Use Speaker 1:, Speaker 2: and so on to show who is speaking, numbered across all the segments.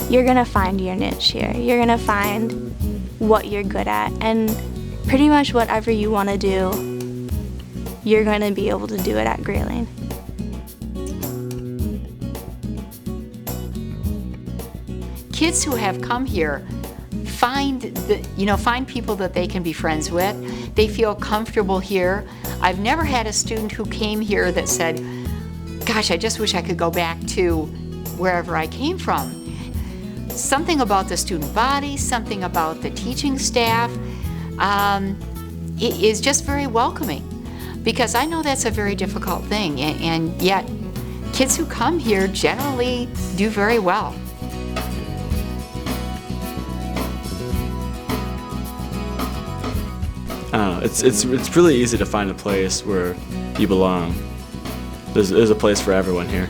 Speaker 1: you're gonna find your niche here. You're gonna find what you're good at, and pretty much whatever you wanna do, you're gonna be able to do it at Grayling.
Speaker 2: Kids who have come here find people that they can be friends with. They feel comfortable here. I've never had a student who came here that said, gosh, I just wish I could go back to wherever I came from. Something about the student body, something about the teaching staff, it is just very welcoming, because I know that's a very difficult thing, and yet kids who come here generally do very well.
Speaker 3: It's really easy to find a place where you belong. There's a place for everyone here.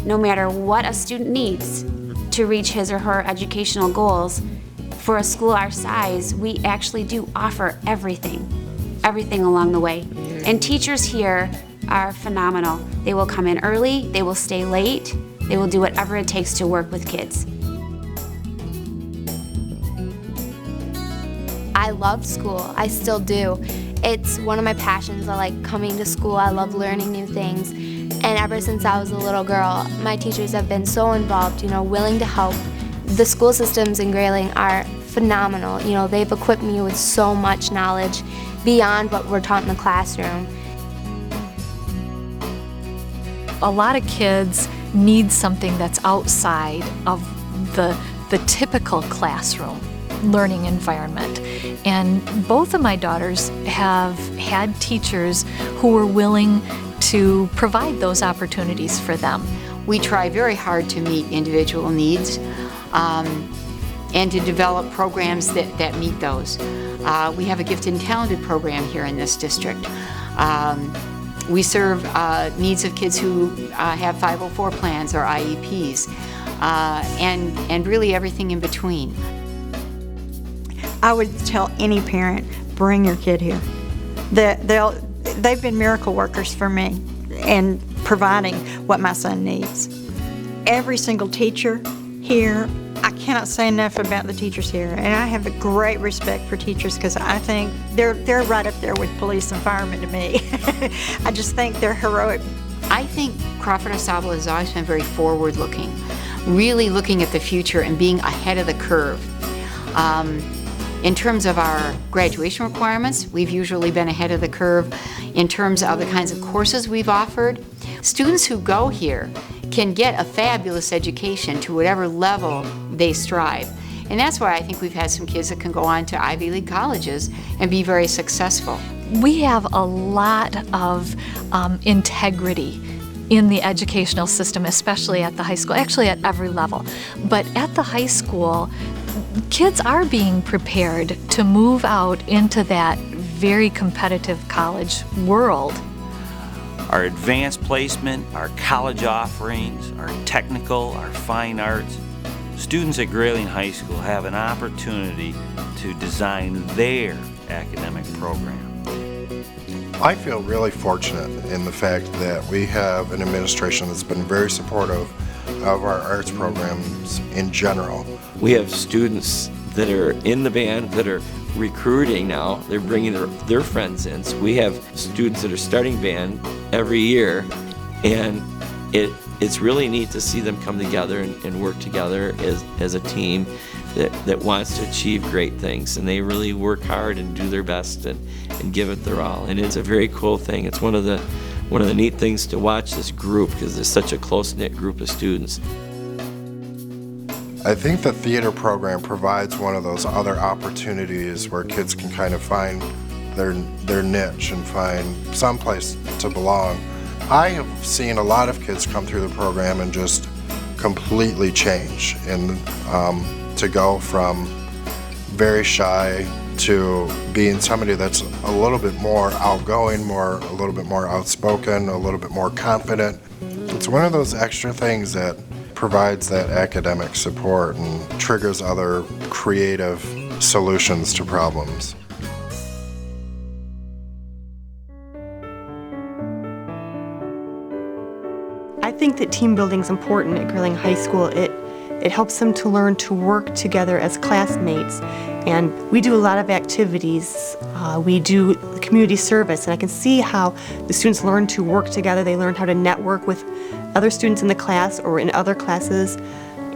Speaker 4: No matter what a student needs to reach his or her educational goals, for a school our size, we actually do offer everything along the way. And teachers here are phenomenal. They will come in early, they will stay late, they will do whatever it takes to work with kids.
Speaker 1: I love school, I still do. It's one of my passions. I like coming to school, I love learning new things. And ever since I was a little girl, my teachers have been so involved, willing to help. The school systems in Grayling are phenomenal. They've equipped me with so much knowledge beyond what we're taught in the classroom.
Speaker 5: A lot of kids need something that's outside of the typical classroom learning environment. And both of my daughters have had teachers who were willing to provide those opportunities for them.
Speaker 2: We try very hard to meet individual needs and to develop programs that meet those. We have a gifted and talented program here in this district. We serve needs of kids who have 504 plans or IEPs, and really everything in between.
Speaker 6: I would tell any parent, bring your kid here. They've been miracle workers for me in providing what my son needs. Every single teacher here, I cannot say enough about the teachers here, and I have a great respect for teachers because I think they're right up there with police and firemen to me. I just think they're heroic.
Speaker 2: I think Crawford AuSable has always been very forward-looking, really looking at the future and being ahead of the curve. In terms of our graduation requirements, we've usually been ahead of the curve. In terms of the kinds of courses we've offered, students who go here can get a fabulous education to whatever level they strive. And that's why I think we've had some kids that can go on to Ivy League colleges and be very successful.
Speaker 5: We have a lot of integrity in the educational system, especially at the high school, actually at every level. But at the high school, kids are being prepared to move out into that very competitive college world.
Speaker 7: Our advanced placement, our college offerings, our technical, our fine arts. Students at Grayling High School have an opportunity to design their academic program.
Speaker 8: I feel really fortunate in the fact that we have an administration that's been very supportive of our arts programs in general.
Speaker 9: We have students that are in the band that are recruiting now. They're bringing their friends in. So we have students that are starting band every year, and it's really neat to see them come together and work together as a team that wants to achieve great things, and they really work hard and do their best and give it their all. And it's a very cool thing. It's one of the neat things to watch this group, because it's such a close-knit group of students.
Speaker 8: I think the theater program provides one of those other opportunities where kids can kind of find their niche and find someplace to belong. I have seen a lot of kids come through the program and just completely change, and to go from very shy to being somebody that's a little bit more outgoing, a little bit more outspoken, a little bit more confident. It's one of those extra things that provides that academic support and triggers other creative solutions to problems.
Speaker 10: think that team building is important at Grayling High School. It helps them to learn to work together as classmates. And we do a lot of activities. We do community service, and I can see how the students learn to work together. They learn how to network with other students in the class or in other classes,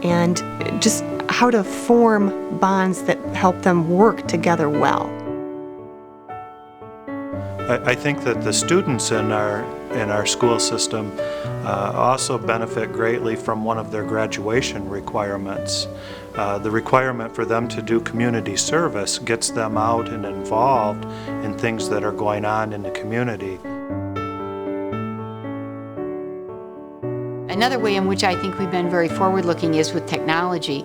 Speaker 10: and just how to form bonds that help them work together well.
Speaker 11: I think that the students in our school system also benefit greatly from one of their graduation requirements. The requirement for them to do community service gets them out and involved in things that are going on in the community.
Speaker 2: Another way in which I think we've been very forward-looking is with technology.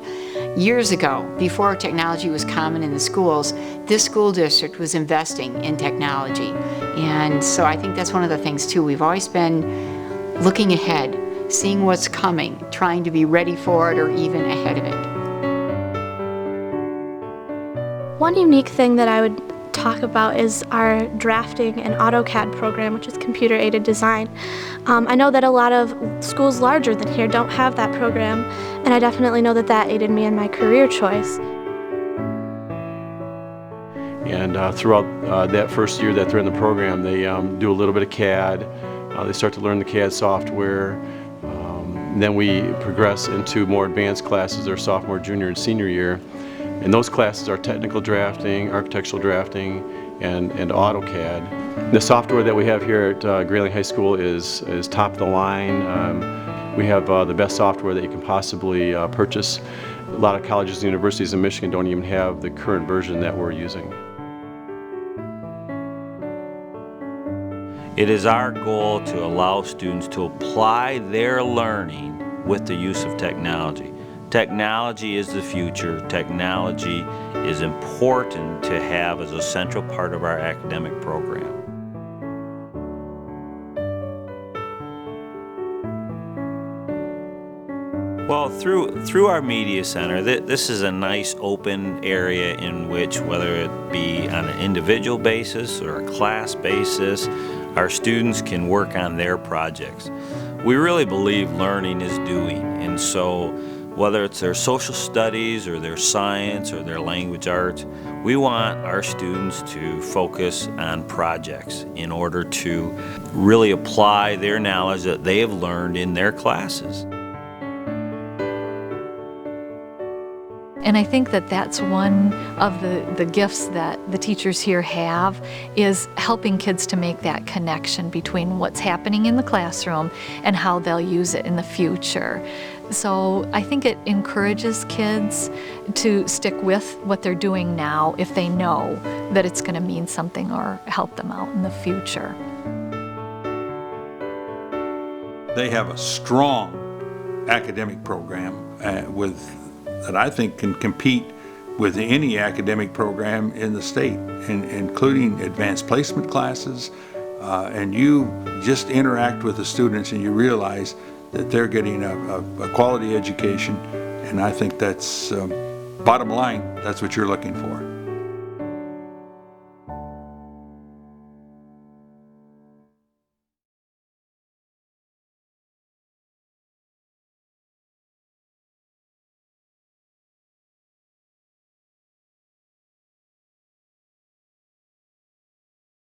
Speaker 2: Years ago, before technology was common in the schools, this school district was investing in technology. And so I think that's one of the things too. We've always been looking ahead, seeing what's coming, trying to be ready for it or even ahead of it.
Speaker 12: One unique thing that I would talk about is our drafting and AutoCAD program, which is computer-aided design. I know that a lot of schools larger than here don't have that program, and I definitely know that that aided me in my career choice.
Speaker 13: And throughout that first year that they're in the program, they do a little bit of CAD. They start to learn the CAD software. Then we progress into more advanced classes their sophomore, junior, and senior year. And those classes are technical drafting, architectural drafting, and AutoCAD. The software that we have here at Grayling High School is top of the line. We have the best software that you can possibly purchase. A lot of colleges and universities in Michigan don't even have the current version that we're using.
Speaker 7: It is our goal to allow students to apply their learning with the use of technology. Technology is the future. Technology is important to have as a central part of our academic program. Well, through our media center, this is a nice open area in which, whether it be on an individual basis or a class basis, our students can work on their projects. We really believe learning is doing, and so whether it's their social studies or their science or their language arts, we want our students to focus on projects in order to really apply their knowledge that they have learned in their classes.
Speaker 5: And I think that that's one of the gifts that the teachers here have, is helping kids to make that connection between what's happening in the classroom and how they'll use it in the future. So I think it encourages kids to stick with what they're doing now if they know that it's going to mean something or help them out in the future.
Speaker 14: They have a strong academic program that I think can compete with any academic program in the state, including advanced placement classes. And you just interact with the students and you realize that they're getting a quality education, and I think that's bottom line, that's what you're looking for.